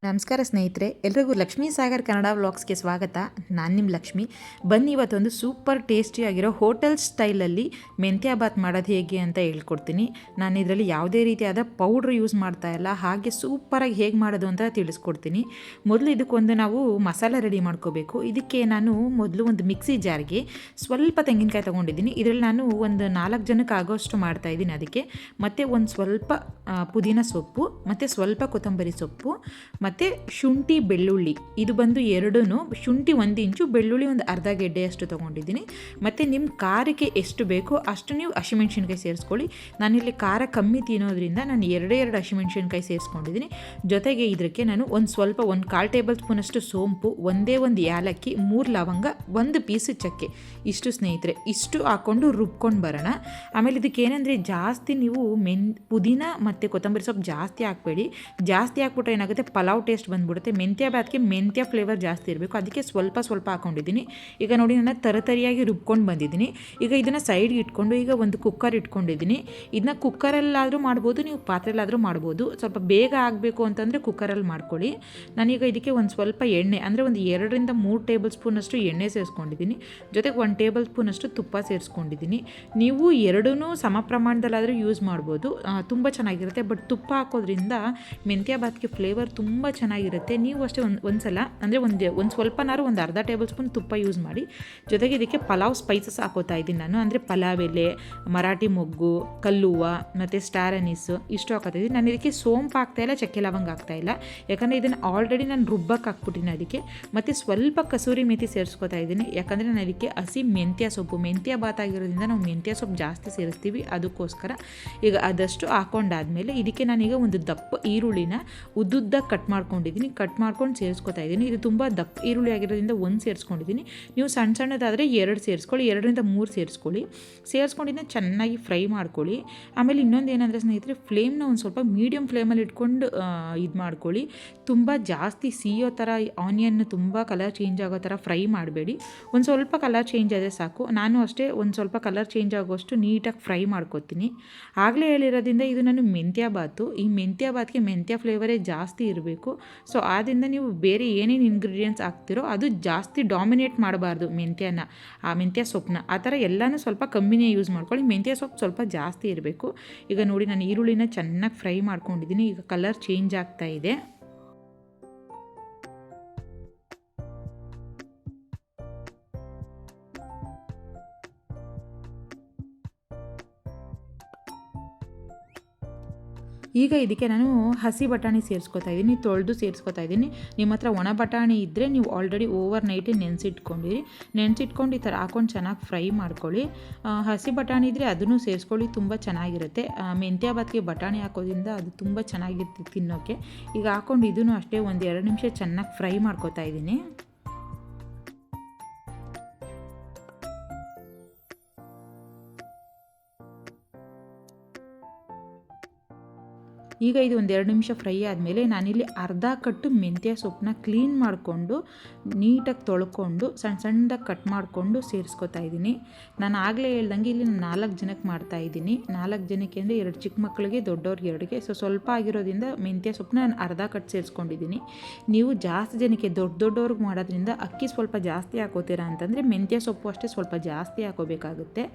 ನಮಸ್ಕಾರ ಸ್ನೇಹಿತರೆ, ಎಲ್ರಿಗೂ ಲಕ್ಷ್ಮೀ ಸಾಗರ್ ಕನ್ನಡ ವ್ಲಾಗ್ಸ್ಗೆ ಸ್ವಾಗತ. ನಾನು ನಿಮ್ಮ ಲಕ್ಷ್ಮಿ. ಬನ್ನಿ ಇವತ್ತೊಂದು ಸೂಪರ್ ಟೇಸ್ಟಿಯಾಗಿರೋ ಹೋಟೆಲ್ ಸ್ಟೈಲಲ್ಲಿ ಮೆಂತ್ಯ ಬಾತ್ ಮಾಡೋದು ಹೇಗೆ ಅಂತ ಹೇಳ್ಕೊಡ್ತೀನಿ. ನಾನು ಇದರಲ್ಲಿ ಯಾವುದೇ ರೀತಿಯಾದ ಪೌಡ್ರ್ ಯೂಸ್ ಮಾಡ್ತಾ ಇಲ್ಲ, ಹಾಗೆ ಸೂಪರಾಗಿ ಹೇಗೆ ಮಾಡೋದು ಅಂತ ತಿಳಿಸ್ಕೊಡ್ತೀನಿ. ಮೊದಲು ಇದಕ್ಕೊಂದು ನಾವು ಮಸಾಲೆ ರೆಡಿ ಮಾಡ್ಕೋಬೇಕು. ಇದಕ್ಕೆ ನಾನು ಮೊದಲು ಒಂದು ಮಿಕ್ಸಿ ಜಾರ್ಗೆ ಸ್ವಲ್ಪ ತೆಂಗಿನಕಾಯಿ ತೊಗೊಂಡಿದ್ದೀನಿ. ಇದರಲ್ಲಿ ನಾನು ಒಂದು 4 ಜನಕ್ಕೆ ಆಗೋಷ್ಟು ಮಾಡ್ತಾಯಿದ್ದೀನಿ. ಅದಕ್ಕೆ ಮತ್ತು ಒಂದು ಸ್ವಲ್ಪ ಪುದೀನ ಸೊಪ್ಪು ಮತ್ತು ಸ್ವಲ್ಪ ಕೊತ್ತಂಬರಿ ಸೊಪ್ಪು ಮತ್ತು ಶುಂಠಿ ಬೆಳ್ಳುಳ್ಳಿ, ಇದು ಬಂದು ಎರಡೂ, ಶುಂಠಿ 1 ಇಂಚು, ಬೆಳ್ಳುಳ್ಳಿ ಒಂದು ಅರ್ಧ ಗೆಡ್ಡೆಯಷ್ಟು ತೊಗೊಂಡಿದ್ದೀನಿ. ಮತ್ತು ನಿಮ್ಮ ಖಾರಕ್ಕೆ ಎಷ್ಟು ಬೇಕೋ ಅಷ್ಟು ನೀವು ಹಸಿಮೆಣ್ಸಿನ್ಕಾಯಿ ಸೇರಿಸ್ಕೊಳ್ಳಿ. ನಾನಿಲ್ಲಿ ಖಾರ ಕಮ್ಮಿ ತಿನ್ನೋದ್ರಿಂದ ನಾನು ಎರಡೇ ಹಸಿಮೆಣ್ಸಿನ್ಕಾಯಿ ಸೇರಿಸ್ಕೊಂಡಿದ್ದೀನಿ. ಜೊತೆಗೆ ಇದಕ್ಕೆ ನಾನು ಒಂದು 1/4 ಟೇಬಲ್ ಸ್ಪೂನಷ್ಟು ಸೋಂಪು, ಒಂದೇ ಒಂದು ಏಲಕ್ಕಿ, 3 ಲವಂಗ, 1 ಪೀಸು ಚಕ್ಕೆ, ಇಷ್ಟು ಸ್ನೇಹಿತರೆ, ಇಷ್ಟು ಹಾಕ್ಕೊಂಡು ರುಬ್ಕೊಂಡು ಬರೋಣ. ಆಮೇಲೆ ಇದಕ್ಕೆ ಏನಂದರೆ ಜಾಸ್ತಿ ನೀವು ಪುದೀನ ಮತ್ತು ಕೊತ್ತಂಬರಿ ಸೊಪ್ಪು ಜಾಸ್ತಿ ಹಾಕಬೇಡಿ. ಜಾಸ್ತಿ ಹಾಕ್ಬಿಟ್ರೆ ಏನಾಗುತ್ತೆ, ಪಲಾವ್ ಟೇಸ್ಟ್ ಬಂದುಬಿಡುತ್ತೆ. ಮೆಂತ್ಯ ಬಾತ್ಗೆ ಮೆಂತ್ಯ ಫ್ಲೇವರ್ ಜಾಸ್ತಿ ಇರಬೇಕು, ಅದಕ್ಕೆ ಸ್ವಲ್ಪ ಹಾಕ್ಕೊಂಡಿದ್ದೀನಿ. ಈಗ ನೋಡಿ, ನಾನು ತರಿಯಾಗಿ ರುಬ್ಕೊಂಡು ಬಂದಿದ್ದೀನಿ. ಈಗ ಇದನ್ನು ಸೈಡ್ಗೆ ಇಟ್ಕೊಂಡು ಈಗ ಒಂದು ಕುಕ್ಕರ್ ಇಟ್ಕೊಂಡಿದ್ದೀನಿ. ಇದನ್ನ ಕುಕ್ಕರಲ್ಲಾದರೂ ಮಾಡ್ಬೋದು, ನೀವು ಪಾತ್ರೆಯಲ್ಲಾದರೂ ಮಾಡ್ಬೋದು. ಸ್ವಲ್ಪ ಬೇಗ ಆಗಬೇಕು ಅಂತಂದರೆ ಕುಕ್ಕರಲ್ಲಿ ಮಾಡ್ಕೊಳ್ಳಿ. ನಾನೀಗ ಇದಕ್ಕೆ ಒಂದು ಸ್ವಲ್ಪ ಎಣ್ಣೆ, ಅಂದರೆ ಒಂದು 2-3 ಟೇಬಲ್ ಸ್ಪೂನಷ್ಟು ಎಣ್ಣೆ ಸೇರಿಸ್ಕೊಂಡಿದ್ದೀನಿ. ಜೊತೆಗೆ 1 ಟೇಬಲ್ ಸ್ಪೂನಷ್ಟು ತುಪ್ಪ ಸೇರಿಸ್ಕೊಂಡಿದ್ದೀನಿ. ನೀವು ಎರಡೂ ಸಮ ಪ್ರಮಾಣದಲ್ಲಾದರೂ ಯೂಸ್ ಮಾಡ್ಬೋದು, ತುಂಬ ಚೆನ್ನಾಗಿರುತ್ತೆ. ಬಟ್ ತುಪ್ಪ ಹಾಕೋದ್ರಿಂದ ಮೆಂತ್ಯ ಬಾತ್ಗೆ ಫ್ಲೇವರ್ ತುಂಬ ಚೆನ್ನಾಗಿರುತ್ತೆ. ನೀವು ಅಷ್ಟೇ ಒಂದು ಸಲ, ಅಂದರೆ ಒಂದು ಸ್ವಲ್ಪನಾರು ಒಂದು ಅರ್ಧ ಟೇಬಲ್ ಸ್ಪೂನ್ ತುಪ್ಪ ಯೂಸ್ ಮಾಡಿ. ಜೊತೆಗೆ ಇದಕ್ಕೆ ಪಲಾವ್ ಸ್ಪೈಸಸ್ ಹಾಕೋತಾ ಇದ್ದೀನಿ ನಾನು, ಅಂದರೆ ಪಲಾವ್ ಎಲೆ, ಮರಾಠಿ ಮೊಗ್ಗು, ಕಲ್ಲುವ್ವ ಮತ್ತು ಸ್ಟಾರ್ ಅನೀಸು, ಇಷ್ಟು ಹಾಕೋತಾ ಇದ್ದೀನಿ. ನಾನು ಇದಕ್ಕೆ ಸೋಂಪು ಹಾಕ್ತಾಯಿಲ್ಲ, ಚಕ್ಕೆ ಲವಂಗ ಹಾಕ್ತಾಯಿಲ್ಲ, ಯಾಕಂದರೆ ಇದನ್ನು ಆಲ್ರೆಡಿ ನಾನು ರುಬ್ಬಕ್ಕೆ ಹಾಕ್ಬಿಟ್ಟಿನಿ ಅದಕ್ಕೆ. ಮತ್ತು ಸ್ವಲ್ಪ ಕಸೂರಿ ಮೇಥಿ ಸೇರಿಸ್ಕೊತಾ ಇದ್ದೀನಿ, ಯಾಕಂದರೆ ನಾನು ಇದಕ್ಕೆ ಹಸಿ ಮೆಂತ್ಯ ಸೊಪ್ಪು, ಮೆಂತ್ಯ ಬಾತ್ ಆಗಿರೋದ್ರಿಂದ ನಾವು ಮೆಂತ್ಯ ಸೊಪ್ಪು ಜಾಸ್ತಿ ಸೇರಿಸ್ತೀವಿ, ಅದಕ್ಕೋಸ್ಕರ. ಈಗ ಅದಷ್ಟು ಹಾಕೊಂಡಾದ್ಮೇಲೆ ಇದಕ್ಕೆ ನಾನೀಗ ಒಂದು ದಪ್ಪ ಈರುಳ್ಳಿನ ಉದ್ದುದ್ದ ಕಟ್ ಮಾಡ್ಕೊಂಡಿದ್ದೀನಿ, ಕಟ್ ಮಾಡ್ಕೊಂಡು ಸೇರಿಸ್ಕೊತಾ ಇದ್ದೀನಿ. ಇದು ತುಂಬ ದಪ್ಪ ಈರುಳ್ಳಿ ಆಗಿರೋದ್ರಿಂದ 1 ಸೇರಿಸ್ಕೊಂಡಿದ್ದೀನಿ. ನೀವು ಸಣ್ಣದಾದರೆ 2 ಸೇರಿಸ್ಕೊಳ್ಳಿ, 2-3 ಸೇರಿಸ್ಕೊಂಡಿದ್ದ ಚೆನ್ನಾಗಿ ಫ್ರೈ ಮಾಡ್ಕೊಳ್ಳಿ. ಆಮೇಲೆ ಇನ್ನೊಂದು ಏನಂದರೆ ಸ್ನೇಹಿತರೆ, ಫ್ಲೇಮ್ನ ಒಂದು ಸ್ವಲ್ಪ ಮೀಡಿಯಮ್ ಫ್ಲೇಮಲ್ಲಿ ಇಟ್ಕೊಂಡು ಇದು ಮಾಡ್ಕೊಳ್ಳಿ. ತುಂಬ ಜಾಸ್ತಿ ಸಿಯೋ ಥರ, ಆನಿಯನ್ ತುಂಬ ಕಲರ್ ಚೇಂಜ್ ಆಗೋ ಥರ ಫ್ರೈ ಮಾಡಬೇಡಿ. ಒಂದು ಸ್ವಲ್ಪ ಕಲರ್ ಚೇಂಜ್ ಆದರೆ ಸಾಕು. ನಾನು ಅಷ್ಟೇ ಒಂದು ಸ್ವಲ್ಪ ಕಲರ್ ಚೇಂಜ್ ಆಗೋಷ್ಟು ನೀಟಾಗಿ ಫ್ರೈ ಮಾಡ್ಕೊತೀನಿ. ಆಗಲೇ ಹೇಳಿರೋದ್ರಿಂದ ಇದು ನಾನು ಮೆಂತ್ಯ ಬಾತು, ಈ ಮೆಂತ್ಯ ಬಾತ್ಗೆ ಮೆಂತ್ಯ ಫ್ಲೇವರೇ ಜಾಸ್ತಿ ಇರಬೇಕು. ಸೊ ಆದ್ದರಿಂದ ನೀವು ಬೇರೆ ಏನೇನು ಇಂಗ್ರೀಡಿಯೆಂಟ್ಸ್ ಹಾಕ್ತಿರೋ ಅದು ಜಾಸ್ತಿ ಡಾಮಿನೇಟ್ ಮಾಡಬಾರ್ದು ಮೆಂತ್ಯನ, ಆ ಮೆಂತ್ಯ ಸೊಪ್ಪನ್ನ. ಆ ಥರ ಎಲ್ಲನೂ ಸ್ವಲ್ಪ ಕಮ್ಮಿನೇ ಯೂಸ್ ಮಾಡ್ಕೊಳ್ಳಿ. ಮೆಂತ್ಯ ಸೊಪ್ಪು ಸ್ವಲ್ಪ ಜಾಸ್ತಿ ಇರಬೇಕು. ಈಗ ನೋಡಿ, ನಾನು ಈರುಳ್ಳಿನ ಚೆನ್ನಾಗಿ ಫ್ರೈ ಮಾಡ್ಕೊಂಡಿದ್ದೀನಿ. ಈಗ ಕಲರ್ ಚೇಂಜ್ ಆಗ್ತಾ ಇದೆ. ಈಗ ಇದಕ್ಕೆ ನಾನು ಹಸಿ ಬಟಾಣಿ ಸೇರಿಸ್ಕೊತಾ ಇದ್ದೀನಿ, ತೊಳೆದು ಸೇರಿಸ್ಕೊತಾ ಇದ್ದೀನಿ. ನಿಮ್ಮ ಹತ್ರ ಒಣ ಬಟಾಣಿ ಇದ್ದರೆ ನೀವು ಆಲ್ರೆಡಿ ಓವರ್ ನೈಟೇ ನೆನೆಸಿಟ್ಕೊಂಡು ಈ ಥರ ಹಾಕೊಂಡು ಚೆನ್ನಾಗಿ ಫ್ರೈ ಮಾಡ್ಕೊಳ್ಳಿ. ಹಸಿ ಬಟಾಣಿ ಇದ್ದರೆ ಅದನ್ನು ಸೇರಿಸ್ಕೊಳ್ಳಿ, ತುಂಬ ಚೆನ್ನಾಗಿರುತ್ತೆ. ಮೆಂತ್ಯ ಬಾತ್ಗೆ ಬಟಾಣಿ ಹಾಕೋದ್ರಿಂದ ಅದು ತುಂಬ ಚೆನ್ನಾಗಿರುತ್ತೆ ತಿನ್ನೋಕ್ಕೆ. ಈಗ ಹಾಕೊಂಡು ಇದನ್ನು ಅಷ್ಟೇ ಒಂದು 2 ನಿಮಿಷ ಚೆನ್ನಾಗಿ ಫ್ರೈ ಮಾಡ್ಕೊತಾ ಇದ್ದೀನಿ. ಈಗ ಇದು ಒಂದು 2 ನಿಮಿಷ ಫ್ರೈ ಆದಮೇಲೆ ನಾನಿಲ್ಲಿ ಅರ್ಧ ಕಟ್ಟು ಮೆಂತ್ಯ ಸೊಪ್ಪನ್ನ ಕ್ಲೀನ್ ಮಾಡಿಕೊಂಡು ನೀಟಾಗಿ ತೊಳ್ಕೊಂಡು ಸಣ್ಣದಾಗಿ ಕಟ್ ಮಾಡಿಕೊಂಡು ಸೇರಿಸ್ಕೊತಾ ಇದ್ದೀನಿ. ನಾನು ಆಗಲೇ ಹೇಳ್ದಂಗೆ ಇಲ್ಲಿ 4 ಜನಕ್ಕೆ ಮಾಡ್ತಾಯಿದ್ದೀನಿ. 4 ಜನಕ್ಕೆ ಅಂದರೆ 2 ಚಿಕ್ಕ ಮಕ್ಕಳಿಗೆ, ದೊಡ್ಡವ್ರಿಗೆ 2ಗೆ. ಸೊ ಸ್ವಲ್ಪ ಆಗಿರೋದ್ರಿಂದ ಮೆಂತ್ಯ ಸೊಪ್ಪನ್ನ ನಾನು ಅರ್ಧ ಕಟ್ ಸೇರಿಸ್ಕೊಂಡಿದ್ದೀನಿ. ನೀವು ಜಾಸ್ತಿ ಜನಕ್ಕೆ ದೊಡ್ಡವ್ರಿಗೆ ಮಾಡೋದ್ರಿಂದ ಅಕ್ಕಿ ಸ್ವಲ್ಪ ಜಾಸ್ತಿ ಹಾಕೋತೀರಾ ಅಂತಂದರೆ ಮೆಂತ್ಯ ಸೊಪ್ಪು ಅಷ್ಟೇ ಸ್ವಲ್ಪ ಜಾಸ್ತಿ ಹಾಕೋಬೇಕಾಗುತ್ತೆ.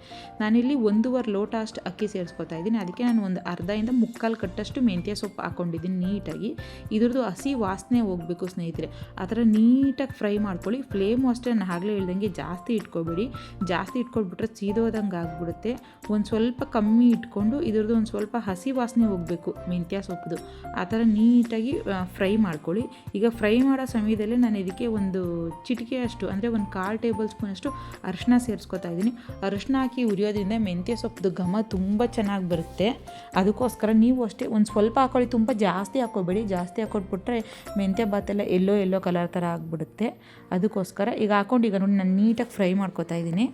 ನಾನಿಲ್ಲಿ 1.5 ಲೋಟ ಅಷ್ಟು ಅಕ್ಕಿ ಸೇರಿಸ್ಕೊತಾ ಇದ್ದೀನಿ. ಅದಕ್ಕೆ ನಾನು ಒಂದು ಅರ್ಧದಿಂದ 3/4 ಕಟ್ಟಷ್ಟು ಮೆಂತ್ಯ ಸೊಪ್ಪು ಹಾಕ್ಕೊಂಡಿದ್ದೀನಿ ನೀಟಾಗಿ. ಇದ್ರದ್ದು ಹಸಿ ವಾಸನೆ ಹೋಗಬೇಕು ಸ್ನೇಹಿತರೆ, ಆ ಥರ ನೀಟಾಗಿ ಫ್ರೈ ಮಾಡ್ಕೊಳ್ಳಿ. ಫ್ಲೇಮು ಅಷ್ಟೇ ನಾನು ಆಗಲೇ ಹೇಳ್ದಂಗೆ ಜಾಸ್ತಿ ಇಟ್ಕೊಬೇಡಿ, ಜಾಸ್ತಿ ಇಟ್ಕೊಳ್ಬಿಟ್ರೆ ಸೀದೋದಂಗೆ ಆಗಿಬಿಡುತ್ತೆ. ಒಂದು ಸ್ವಲ್ಪ ಕಮ್ಮಿ ಇಟ್ಕೊಂಡು ಇದ್ರದ್ದು ಒಂದು ಸ್ವಲ್ಪ ಹಸಿ ವಾಸನೆ ಹೋಗಬೇಕು ಮೆಂತ್ಯ ಸೊಪ್ಪು, ಆ ಥರ ನೀಟಾಗಿ ಫ್ರೈ ಮಾಡ್ಕೊಳ್ಳಿ. ಈಗ ಫ್ರೈ ಮಾಡೋ ಸಮಯದಲ್ಲೇ ನಾನು ಇದಕ್ಕೆ ಒಂದು ಚಿಟಿಕೆಯಷ್ಟು, ಅಂದರೆ 1/4 ಟೇಬಲ್ ಸ್ಪೂನಷ್ಟು ಅರಿಶಿನ ಸೇರಿಸ್ಕೊತಾ ಇದ್ದೀನಿ. ಅರಿಶಿನ ಹಾಕಿ ಉರಿಯೋದ್ರಿಂದ ಮೆಂತ್ಯ ಸೊಪ್ಪು ಘಮ ತುಂಬ ಚೆನ್ನಾಗಿ ಬರುತ್ತೆ. ಅದಕ್ಕೋಸ್ಕರ ನೀವು ಅಷ್ಟೇ ಒಂದು ಸ್ವಲ್ಪ ಹಾಕೊಳ್ಳಿ, ತುಂಬ ಜಾಸ್ತಿ ಹಾಕೋಬೇಡಿ. ಜಾಸ್ತಿ ಹಾಕೊಟ್ಬಿಟ್ರೆ ಮೆಂತ್ಯ ಬಾತೆಲ್ಲ ಎಲ್ಲೋ ಕಲರ್ ಥರ ಆಗಿಬಿಡುತ್ತೆ. ಅದಕ್ಕೋಸ್ಕರ ಈಗ ಹಾಕೊಂಡು ಈಗ ನೋಡಿ ನಾನು ನೀಟಾಗಿ ಫ್ರೈ ಮಾಡ್ಕೊತಾ ಇದ್ದೀನಿ.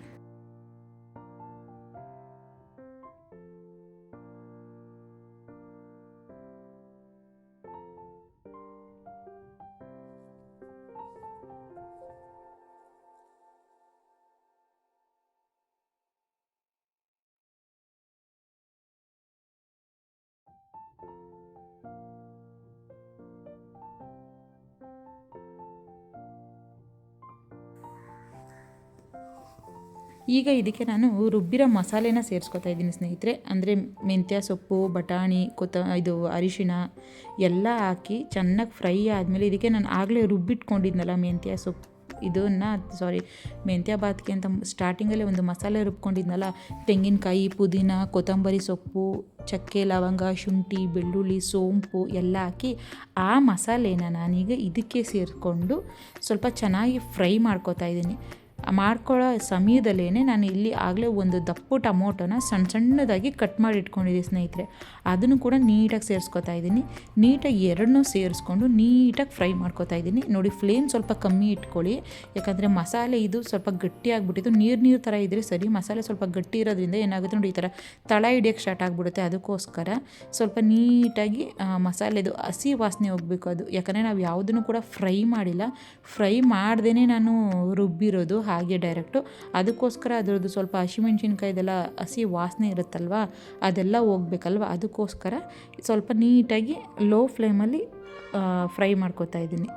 ಈಗ ಇದಕ್ಕೆ ನಾನು ರುಬ್ಬಿರೋ ಮಸಾಲೆನ ಸೇರಿಸ್ಕೊತಾ ಇದ್ದೀನಿ ಸ್ನೇಹಿತರೆ. ಅಂದರೆ ಮೆಂತ್ಯ ಸೊಪ್ಪು, ಬಟಾಣಿ, ಇದು ಅರಿಶಿಣ ಎಲ್ಲ ಹಾಕಿ ಚೆನ್ನಾಗಿ ಫ್ರೈ ಆದಮೇಲೆ ಇದಕ್ಕೆ ನಾನು ಆಗಲೇ ರುಬ್ಬಿಟ್ಕೊಂಡಿದ್ನಲ್ಲ ಮೆಂತ್ಯ ಬಾತ್ಗೆ ಅಂತ ಸ್ಟಾರ್ಟಿಂಗಲ್ಲೇ ಒಂದು ಮಸಾಲೆ ರುಬ್ಕೊಂಡಿದ್ನಲ್ಲ, ತೆಂಗಿನಕಾಯಿ, ಪುದೀನ, ಕೊತ್ತಂಬರಿ ಸೊಪ್ಪು, ಚಕ್ಕೆ, ಲವಂಗ, ಶುಂಠಿ, ಬೆಳ್ಳುಳ್ಳಿ, ಸೋಂಪು ಎಲ್ಲ ಹಾಕಿ ಆ ಮಸಾಲೆನ ನಾನೀಗ ಇದಕ್ಕೆ ಸೇರಿಕೊಂಡು ಸ್ವಲ್ಪ ಚೆನ್ನಾಗಿ ಫ್ರೈ ಮಾಡ್ಕೊತಾ ಇದ್ದೀನಿ. ಮಾಡ್ಕೊಳ್ಳೋ ಸಮಯದಲ್ಲೇ ನಾನು ಇಲ್ಲಿ ಆಗಲೇ ಒಂದು ದಪ್ಪು ಟೊಮೊಟೊನ ಸಣ್ಣದಾಗಿ ಕಟ್ ಮಾಡಿ ಇಟ್ಕೊಂಡಿದ್ದೀನಿ ಸ್ನೇಹಿತರೆ. ಅದನ್ನು ಕೂಡ ನೀಟಾಗಿ ಸೇರಿಸ್ಕೊತಾ ಇದ್ದೀನಿ. ನೀಟಾಗಿ ಎರಡನ್ನೂ ಸೇರಿಸ್ಕೊಂಡು ನೀಟಾಗಿ ಫ್ರೈ ಮಾಡ್ಕೊತಾ ಇದ್ದೀನಿ. ನೋಡಿ, ಫ್ಲೇಮ್ ಸ್ವಲ್ಪ ಕಮ್ಮಿ ಇಟ್ಕೊಳ್ಳಿ, ಯಾಕಂದರೆ ಮಸಾಲೆ ಇದು ಸ್ವಲ್ಪ ಗಟ್ಟಿಯಾಗಿಬಿಟ್ಟಿದ್ದು. ನೀರು ಥರ ಇದ್ದರೆ ಸರಿ, ಮಸಾಲೆ ಸ್ವಲ್ಪ ಗಟ್ಟಿ ಇರೋದ್ರಿಂದ ಏನಾಗುತ್ತೆ ನೋಡಿ, ಈ ಥರ ತಳ ಹಿಡಿಯೋಕ್ಕೆ ಸ್ಟಾರ್ಟ್ ಆಗಿಬಿಡುತ್ತೆ. ಅದಕ್ಕೋಸ್ಕರ ಸ್ವಲ್ಪ ನೀಟಾಗಿ ಮಸಾಲೆದು ಹಸಿ ವಾಸನೆ ಹೋಗಬೇಕು ಅದು. ಯಾಕಂದರೆ ನಾವು ಯಾವುದನ್ನು ಕೂಡ ಫ್ರೈ ಮಾಡಿಲ್ಲ, ಫ್ರೈ ಮಾಡ್ದೇ ನಾನು ರುಬ್ಬಿರೋದು ಹಾಗೆ ಡೈರೆಕ್ಟು. ಅದಕ್ಕೋಸ್ಕರ ಅದರದ್ದು ಸ್ವಲ್ಪ ಹಸಿಮೆಣ್ಸಿನ್ಕಾಯ್ದೆಲ್ಲ ಹಸಿ ವಾಸನೆ ಇರುತ್ತಲ್ವ, ಅದೆಲ್ಲ ಹೋಗ್ಬೇಕಲ್ವ. ಅದಕ್ಕೋಸ್ಕರ ಸ್ವಲ್ಪ ನೀಟಾಗಿ ಲೋ ಫ್ಲೇಮಲ್ಲಿ ಫ್ರೈ ಮಾಡ್ಕೊತಾ ಇದ್ದೀನಿ.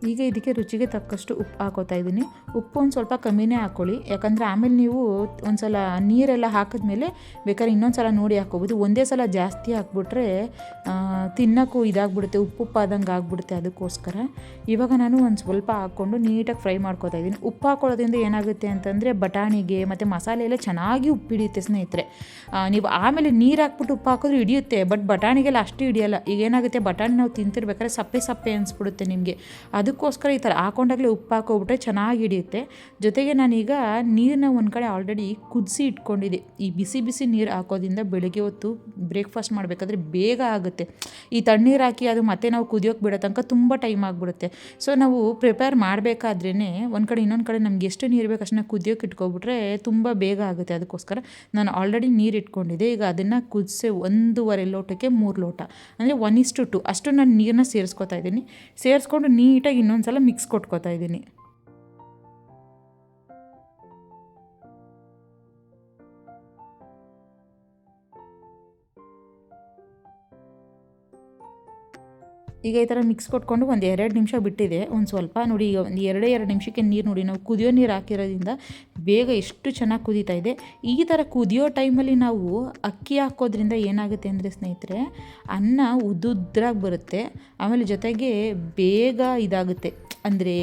ಈಗ ಇದಕ್ಕೆ ರುಚಿಗೆ ತಕ್ಕಷ್ಟು ಉಪ್ಪು ಹಾಕೋತಾ ಇದ್ದೀನಿ. ಉಪ್ಪು ಒಂದು ಸ್ವಲ್ಪ ಕಮ್ಮಿನೇ ಹಾಕ್ಕೊಳ್ಳಿ, ಯಾಕಂದರೆ ಆಮೇಲೆ ನೀವು ಒಂದು ಸಲ ನೀರೆಲ್ಲ ಹಾಕಿದ್ಮೇಲೆ ಬೇಕಾದ್ರೆ ಇನ್ನೊಂದು ಸಲ ನೋಡಿ ಹಾಕ್ಕೋಬೋದು. ಒಂದೇ ಸಲ ಜಾಸ್ತಿ ಹಾಕ್ಬಿಟ್ರೆ ತಿನ್ನೋಕ್ಕೂ ಇದಾಗ್ಬಿಡುತ್ತೆ, ಉಪ್ಪುಪ್ಪಾದಂಗೆ ಆಗಿಬಿಡುತ್ತೆ. ಅದಕ್ಕೋಸ್ಕರ ಇವಾಗ ನಾನು ಒಂದು ಸ್ವಲ್ಪ ಹಾಕ್ಕೊಂಡು ನೀಟಾಗಿ ಫ್ರೈ ಮಾಡ್ಕೊತಾ ಇದ್ದೀನಿ. ಉಪ್ಪು ಹಾಕೊಳ್ಳೋದ್ರಿಂದ ಏನಾಗುತ್ತೆ ಅಂತಂದರೆ ಬಟಾಣಿಗೆ ಮತ್ತು ಮಸಾಲೆ ಎಲ್ಲ ಚೆನ್ನಾಗಿ ಉಪ್ಪು ಹಿಡಿಯುತ್ತೆ ಸ್ನೇಹಿತರೆ. ನೀವು ಆಮೇಲೆ ನೀರು ಹಾಕ್ಬಿಟ್ಟು ಉಪ್ಪು ಹಾಕಿದ್ರೆ ಹಿಡಿಯುತ್ತೆ, ಬಟ್ ಬಟಾಣಿಗೆಲ್ಲ ಅಷ್ಟು ಹಿಡಿಯಲ್ಲ. ಈಗ ಏನಾಗುತ್ತೆ, ಬಟಾಣಿ ನಾವು ತಿಂತಿರ್ಬೇಕಾದ್ರೆ ಸಪ್ಪೆ ಅನಿಸ್ಬಿಡುತ್ತೆ ನಿಮಗೆ. ಅದಕ್ಕೋಸ್ಕರ ಈ ಥರ ಹಾಕೊಂಡಾಗಲೇ ಉಪ್ಪು ಹಾಕೋಬಿಟ್ರೆ ಚೆನ್ನಾಗಿ ಹಿಡಿಯುತ್ತೆ. ಜೊತೆಗೆ ನಾನೀಗ ನೀರನ್ನ ಒಂದು ಕಡೆ ಆಲ್ರೆಡಿ ಕುದಿಸಿ ಇಟ್ಕೊಂಡಿದ್ದೆ. ಈ ಬಿಸಿ ನೀರು ಹಾಕೋದ್ರಿಂದ ಬೆಳಗ್ಗೆ ಹೊತ್ತು ಬ್ರೇಕ್ಫಾಸ್ಟ್ ಮಾಡಬೇಕಾದ್ರೆ ಬೇಗ ಆಗುತ್ತೆ. ಈ ತಣ್ಣೀರು ಹಾಕಿ ಅದು ಮತ್ತೆ ನಾವು ಕುದಿಯೋಕೆ ಬಿಡೋ ತನಕ ತುಂಬ ಟೈಮ್ ಆಗಿಬಿಡುತ್ತೆ. ಸೊ ನಾವು ಪ್ರಿಪೇರ್ ಮಾಡಬೇಕಾದ್ರೇ ಒಂದು ಕಡೆ ಇನ್ನೊಂದು ಕಡೆ ನಮ್ಗೆ ಎಷ್ಟು ನೀರು ಬೇಕು ಅಷ್ಟನ್ನ ಕುದಿಯೋಕೆ ಇಟ್ಕೊಬಿಟ್ರೆ ತುಂಬ ಬೇಗ ಆಗುತ್ತೆ. ಅದಕ್ಕೋಸ್ಕರ ನಾನು ಆಲ್ರೆಡಿ ನೀರು ಇಟ್ಕೊಂಡಿದ್ದೆ. ಈಗ ಅದನ್ನು ಕುದಿಸಿ 1.5 ಲೋಟಕ್ಕೆ 3 ಲೋಟ ಅಂದರೆ 1:2 ಅಷ್ಟು ನಾನು ನೀರನ್ನ ಸೇರಿಸ್ಕೊತಾ ಇದ್ದೀನಿ. ಸೇರಿಸ್ಕೊಂಡು ನೀಟಾಗಿ ಇನ್ನೊಂದು ಸಲ ಮಿಕ್ಸ್ ಕೊಟ್ಕೋತಾ ಇದ್ದೀನಿ. ಈಗ ಈ ಥರ ಮಿಕ್ಸ್ ಕೊಟ್ಕೊಂಡು ಒಂದು 2 ನಿಮಿಷ ಬಿಟ್ಟಿದೆ. ಒಂದು ಸ್ವಲ್ಪ ನೋಡಿ, ಈಗ ಒಂದು 2 ನಿಮಿಷಕ್ಕೆ ನೀರು ನೋಡಿ, ನಾವು ಕುದಿಯೋ ನೀರು ಹಾಕಿರೋದ್ರಿಂದ ಬೇಗ ಎಷ್ಟು ಚೆನ್ನಾಗಿ ಕುದೀತಾ ಇದೆ. ಈ ಥರ ಕುದಿಯೋ ಟೈಮಲ್ಲಿ ನಾವು ಅಕ್ಕಿ ಹಾಕೋದ್ರಿಂದ ಏನಾಗುತ್ತೆ ಅಂದರೆ ಸ್ನೇಹಿತರೆ, ಅನ್ನ ಉದ್ದುದ್ರಾಗಿ ಬರುತ್ತೆ. ಆಮೇಲೆ ಜೊತೆಗೆ ಬೇಗ ಇದಾಗುತ್ತೆ, ಅಂದರೆ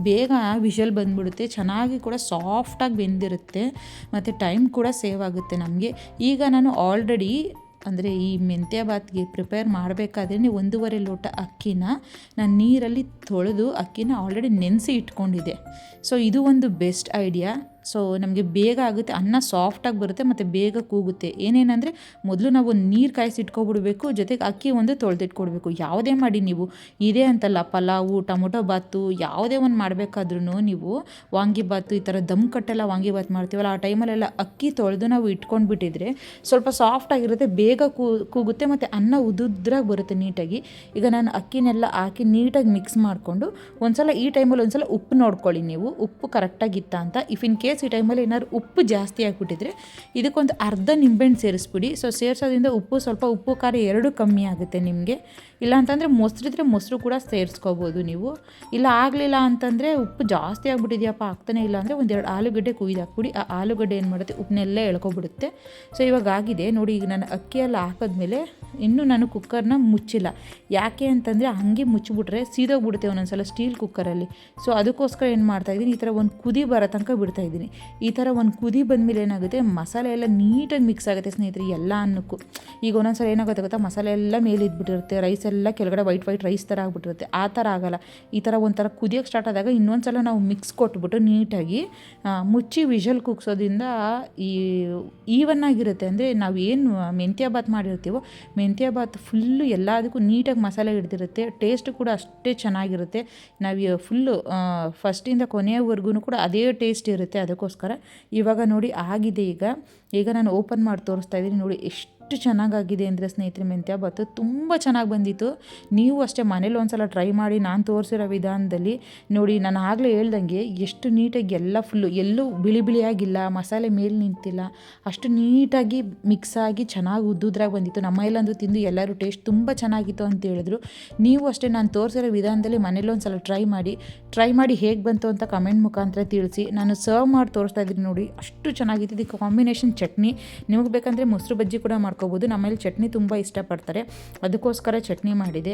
ಬೇಗ ವಿಷಲ್ ಬಂದುಬಿಡುತ್ತೆ. ಚೆನ್ನಾಗಿ ಕೂಡ ಸಾಫ್ಟಾಗಿ ಬೆಂದಿರುತ್ತೆ ಮತ್ತು ಟೈಮ್ ಕೂಡ ಸೇವ್ ಆಗುತ್ತೆ ನಮಗೆ. ಈಗ ನಾನು ಆಲ್ರೆಡಿ ಅಂದರೆ ಈ ಮೆಂತ್ಯ ಬಾತ್ಗೆ ಪ್ರಿಪೇರ್ ಮಾಡಬೇಕಾದ್ರೆ 1.5 ಲೋಟ ಅಕ್ಕಿನ ನಾನು ನೀರಲ್ಲಿ ತೊಳೆದು ಅಕ್ಕಿನ ಆಲ್ರೆಡಿ ನೆನೆಸಿ ಇಟ್ಕೊಂಡಿದ್ದೆ. ಸೊ ಇದು ಒಂದು ಬೆಸ್ಟ್ ಐಡಿಯಾ. ಸೊ ನಮಗೆ ಬೇಗ ಆಗುತ್ತೆ, ಅನ್ನ ಸಾಫ್ಟಾಗಿ ಬರುತ್ತೆ ಮತ್ತು ಬೇಗ ಕೂಗುತ್ತೆ. ಏನೇನಂದರೆ ಮೊದಲು ನಾವು ನೀರು ಕಾಯಿಸಿ ಇಟ್ಕೊಬಿಡ್ಬೇಕು, ಜೊತೆಗೆ ಅಕ್ಕಿ ಒಂದು ತೊಳೆದಿಟ್ಕೊಡ್ಬೇಕು. ಯಾವುದೇ ಮಾಡಿ ನೀವು, ಇದೇ ಅಂತಲ್ಲ, ಪಲಾವು, ಟೊಮೊಟೊ ಬಾತು ಯಾವುದೇ ಒಂದು ಮಾಡಬೇಕಾದ್ರೂ ನೀವು ವಾಂಗಿಬಾತು, ಈ ಥರ ದಮ್ ಕಟ್ಟೆಲ್ಲ ವಾಂಗಿಬಾತು ಮಾಡ್ತೀವಲ್ಲ, ಆ ಟೈಮಲ್ಲೆಲ್ಲ ಅಕ್ಕಿ ತೊಳೆದು ನಾವು ಇಟ್ಕೊಂಡು ಬಿಟ್ಟಿದ್ರೆ ಸ್ವಲ್ಪ ಸಾಫ್ಟಾಗಿರುತ್ತೆ, ಬೇಗ ಕೂಗುತ್ತೆ ಮತ್ತು ಅನ್ನ ಉದ್ದುದ್ರಾಗಿ ಬರುತ್ತೆ ನೀಟಾಗಿ. ಈಗ ನಾನು ಅಕ್ಕಿನೆಲ್ಲ ಹಾಕಿ ನೀಟಾಗಿ ಮಿಕ್ಸ್ ಮಾಡಿಕೊಂಡು ಒಂದ್ಸಲ ಈ ಟೈಮಲ್ಲಿ ಒಂದ್ಸಲ ಉಪ್ಪು ನೋಡ್ಕೊಳ್ಳಿ ನೀವು, ಉಪ್ಪು ಕರೆಕ್ಟಾಗಿತ್ತ ಅಂತ. ಇಫ್ ಇನ್ ಕೇಸ್ ಈ ಟೈಮಲ್ಲಿ ಏನಾದ್ರು ಉಪ್ಪು ಜಾಸ್ತಿ ಆಗಿಬಿಟ್ಟಿದ್ರೆ ಇದಕ್ಕೊಂದು ಅರ್ಧ ನಿಂಬೆಹಣ್ಣು ಸೇರಿಸ್ಬಿಡಿ. ಸೊ ಸೇರಿಸೋದ್ರಿಂದ ಉಪ್ಪು ಖಾರ ಎರಡೂ ಕಮ್ಮಿ ಆಗುತ್ತೆ ನಿಮಗೆ. ಇಲ್ಲ ಅಂತಂದರೆ ಮೊಸರಿದ್ರೆ ಮೊಸರು ಕೂಡ ಸೇರಿಸ್ಕೋಬೋದು ನೀವು. ಇಲ್ಲ ಆಗಲಿಲ್ಲ ಅಂತಂದರೆ ಉಪ್ಪು ಜಾಸ್ತಿ ಆಗಿಬಿಟ್ಟಿದೆಯಪ್ಪ ಆಗ್ತಾನೆ ಇಲ್ಲ ಅಂದರೆ 1-2 ಆಲೂಗಡ್ಡೆ ಕುಯ್ದು ಹಾಕ್ಬಿಡಿ. ಆ ಆಲೂಗಡ್ಡೆ ಏನು ಮಾಡುತ್ತೆ, ಉಪ್ಪನ್ನೆಲ್ಲ ಎಳ್ಕೊಬಿಡುತ್ತೆ. ಸೊ ಇವಾಗ ಆಗಿದೆ ನೋಡಿ. ಈಗ ನಾನು ಅಕ್ಕಿಯೆಲ್ಲ ಹಾಕಿದ್ಮೇಲೆ ಇನ್ನೂ ನಾನು ಕುಕ್ಕರ್ನ ಮುಚ್ಚಿಲ್ಲ. ಯಾಕೆ ಅಂತಂದರೆ ಹಾಗೆ ಮುಚ್ಚಿಬಿಟ್ರೆ ಸೀದೋಗ್ಬಿಡುತ್ತೆ ಒಂದೊಂದ್ಸಲ ಸ್ಟೀಲ್ ಕುಕ್ಕರಲ್ಲಿ. ಸೊ ಅದಕ್ಕೋಸ್ಕರ ಏನು ಮಾಡ್ತಾಯಿದ್ದೀನಿ, ಈ ಥರ ಒಂದು ಕುದಿ ಬರೋ ತನಕ ಬಿಡ್ತಾಯಿದ್ದೀನಿ. ಈ ಥರ ಒಂದು ಕುದಿ ಬಂದಮೇಲೆ ಏನಾಗುತ್ತೆ, ಮಸಾಲೆ ಎಲ್ಲ ನೀಟಾಗಿ ಮಿಕ್ಸ್ ಆಗುತ್ತೆ ಸ್ನೇಹಿತರೆ ಎಲ್ಲ ಅನ್ನಕ್ಕೂ. ಈಗ ಒಂದೊಂದ್ಸಲ ಏನಾಗುತ್ತೆ ಗೊತ್ತಾ, ಮಸಾಲೆ ಎಲ್ಲ ಮೇಲೆ ಇದ್ಬಿಟ್ಟಿರುತ್ತೆ, ರೈಸ್ ಎಲ್ಲ ಕೆಳಗಡೆ ವೈಟ್ ರೈಸ್ ಥರ ಆಗಿಬಿಟ್ಟಿರುತ್ತೆ. ಆ ಥರ ಆಗಲ್ಲ. ಈ ಥರ ಒಂಥರ ಕುದಿಯೋಕ್ಕೆ ಸ್ಟಾರ್ಟ್ ಆದಾಗ ಇನ್ನೊಂದು ಸಲ ನಾವು ಮಿಕ್ಸ್ ಕೊಟ್ಬಿಟ್ಟು ನೀಟಾಗಿ ಮುಚ್ಚಿ ವಿಷಲ್ ಕೂಗ್ಸೋದ್ರಿಂದ ಈವನ್ನಾಗಿರುತ್ತೆ. ಅಂದರೆ ನಾವು ಏನು ಮೆಂತ್ಯ ಬಾತ್ ಮಾಡಿರ್ತೀವೋ, ಮೆಂತ್ಯ ಬಾತ್ ಫುಲ್ಲು ಎಲ್ಲದಕ್ಕೂ ನೀಟಾಗಿ ಮಸಾಲೆ ಹಿಡ್ದಿರುತ್ತೆ. ಟೇಸ್ಟ್ ಕೂಡ ಅಷ್ಟೇ ಚೆನ್ನಾಗಿರುತ್ತೆ. ನಾವು ಫುಲ್ಲು ಫಸ್ಟಿಂದ ಕೊನೆಯವರೆಗೂ ಕೂಡ ಅದೇ ಟೇಸ್ಟ್ ಇರುತ್ತೆ. ಅದಕ್ಕೋಸ್ಕರ ಇವಾಗ ನೋಡಿ ಆಗಿದೆ. ಈಗ ನಾನು ಓಪನ್ ಮಾಡಿ ತೋರಿಸ್ತಾ ಇದ್ದೀನಿ ನೋಡಿ, ಎಷ್ಟು ಎಷ್ಟು ಚೆನ್ನಾಗಾಗಿದೆ ಅಂದರೆ ಸ್ನೇಹಿತರೆ ಮೆಂತ್ಯ ಬಾತು ತುಂಬ ಚೆನ್ನಾಗಿ ಬಂದಿತ್ತು. ನೀವು ಅಷ್ಟೇ ಮನೇಲಿ ಒಂದ್ಸಲ ಟ್ರೈ ಮಾಡಿ ನಾನು ತೋರಿಸಿರೋ ವಿಧಾನದಲ್ಲಿ ನೋಡಿ. ನಾನು ಆಗಲೇ ಹೇಳ್ದಂಗೆ ಎಷ್ಟು ನೀಟಾಗಿ ಎಲ್ಲ ಫುಲ್ಲು ಎಲ್ಲೂ ಬಿಳಿ ಬಿಳಿಯಾಗಿಲ್ಲ, ಮಸಾಲೆ ಮೇಲೆ ನಿಂತಿಲ್ಲ, ಅಷ್ಟು ನೀಟಾಗಿ ಮಿಕ್ಸ್ ಆಗಿ ಚೆನ್ನಾಗಿ ಉದ್ದುದ್ರಾಗಿ ಬಂದಿತ್ತು. ನಮ್ಮ ಮನೇಲಂದು ತಿಂದು ಎಲ್ಲರೂ ಟೇಸ್ಟ್ ತುಂಬ ಚೆನ್ನಾಗಿತ್ತು ಅಂತ ಹೇಳಿದ್ರು. ನೀವು ಅಷ್ಟೇ ನಾನು ತೋರಿಸಿರೋ ವಿಧಾನದಲ್ಲಿ ಮನೇಲಿ ಒಂದ್ಸಲ ಟ್ರೈ ಮಾಡಿ ಹೇಗೆ ಬಂತು ಅಂತ ಕಮೆಂಟ್ ಮುಖಾಂತರ ತಿಳಿಸಿ. ನಾನು ಸರ್ವ್ ಮಾಡಿ ತೋರಿಸ್ತಾ ಇದ್ದೀನಿ ನೋಡಿ, ಅಷ್ಟು ಚೆನ್ನಾಗಿತ್ತು. ಇದಕ್ಕೆ ಕಾಂಬಿನೇಷನ್ ಚಟ್ನಿ, ನಿಮಗೆ ಬೇಕಂದರೆ ಮೊಸರು ಬಜ್ಜಿ ಕೂಡ ಮಾಡ್ಕೋಬೋದು. ನಮ್ಮಲ್ಲಿ ಚಟ್ನಿ ತುಂಬ ಇಷ್ಟಪಡ್ತಾರೆ, ಅದಕ್ಕೋಸ್ಕರ ಚಟ್ನಿ ಮಾಡಿದೆ.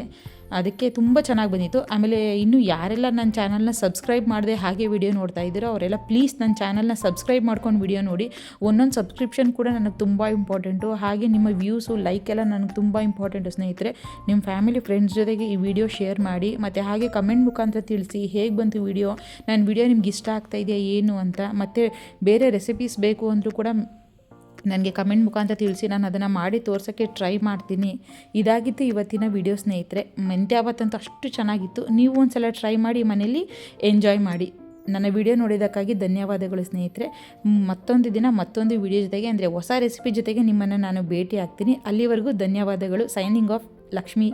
ಅದಕ್ಕೆ ತುಂಬ ಚೆನ್ನಾಗಿ ಬಂದಿತ್ತು. ಆಮೇಲೆ ಇನ್ನೂ ಯಾರೆಲ್ಲ ನನ್ನ ಚಾನಲ್ನ ಸಬ್ಸ್ಕ್ರೈಬ್ ಮಾಡಿದೆ ಹಾಗೆ ವಿಡಿಯೋ ನೋಡ್ತಾ ಇದ್ದೀರೋ ಅವರೆಲ್ಲ ಪ್ಲೀಸ್ ನನ್ನ ಚಾನಲ್ನ ಸಬ್ಸ್ಕ್ರೈಬ್ ಮಾಡ್ಕೊಂಡು ವಿಡಿಯೋ ನೋಡಿ. ಒಂದೊಂದು ಸಬ್ಸ್ಕ್ರಿಪ್ಷನ್ ಕೂಡ ನನಗೆ ತುಂಬ ಇಂಪಾರ್ಟೆಂಟು. ಹಾಗೆ ನಿಮ್ಮ ವ್ಯೂಸು ಲೈಕ್ ಎಲ್ಲ ನನಗೆ ತುಂಬ ಇಂಪಾರ್ಟೆಂಟು ಸ್ನೇಹಿತರೆ. ನಿಮ್ಮ ಫ್ಯಾಮಿಲಿ ಫ್ರೆಂಡ್ಸ್ ಜೊತೆಗೆ ಈ ವಿಡಿಯೋ ಶೇರ್ ಮಾಡಿ, ಮತ್ತು ಹಾಗೆ ಕಮೆಂಟ್ ಮುಖಾಂತರ ತಿಳಿಸಿ ಹೇಗೆ ಬಂತು ವಿಡಿಯೋ, ನನ್ನ ವಿಡಿಯೋ ನಿಮ್ಗೆ ಇಷ್ಟ ಆಗ್ತಾ ಇದೆಯಾ ಏನು ಅಂತ. ಮತ್ತು ಬೇರೆ ರೆಸಿಪೀಸ್ ಬೇಕು ಅಂದರೂ ಕೂಡ ನನಗೆ ಕಮೆಂಟ್ ಮುಖಾಂತರ ತಿಳಿಸಿ, ನಾನು ಅದನ್ನು ಮಾಡಿ ತೋರ್ಸೋಕ್ಕೆ ಟ್ರೈ ಮಾಡ್ತೀನಿ. ಇದಾಗಿತ್ತು ಇವತ್ತಿನ ವಿಡಿಯೋ ಸ್ನೇಹಿತರೆ. ಮೆಂತ್ಯ ಬಾತ್ ಅಂತೂ ಅಷ್ಟು ಚೆನ್ನಾಗಿತ್ತು. ನೀವು ಒಂದು ಸಲ ಟ್ರೈ ಮಾಡಿ ಮನೇಲಿ ಎಂಜಾಯ್ ಮಾಡಿ. ನನ್ನ ವಿಡಿಯೋ ನೋಡಿದ್ದಕ್ಕಾಗಿ ಧನ್ಯವಾದಗಳು ಸ್ನೇಹಿತರೆ. ಮತ್ತೊಂದು ದಿನ ಮತ್ತೊಂದು ವಿಡಿಯೋ ಜೊತೆಗೆ, ಅಂದರೆ ಹೊಸ ರೆಸಿಪಿ ಜೊತೆಗೆ ನಿಮ್ಮನ್ನು ನಾನು ಭೇಟಿ ಆಗ್ತೀನಿ. ಅಲ್ಲಿವರೆಗೂ ಧನ್ಯವಾದಗಳು. Signing off Lakshmi.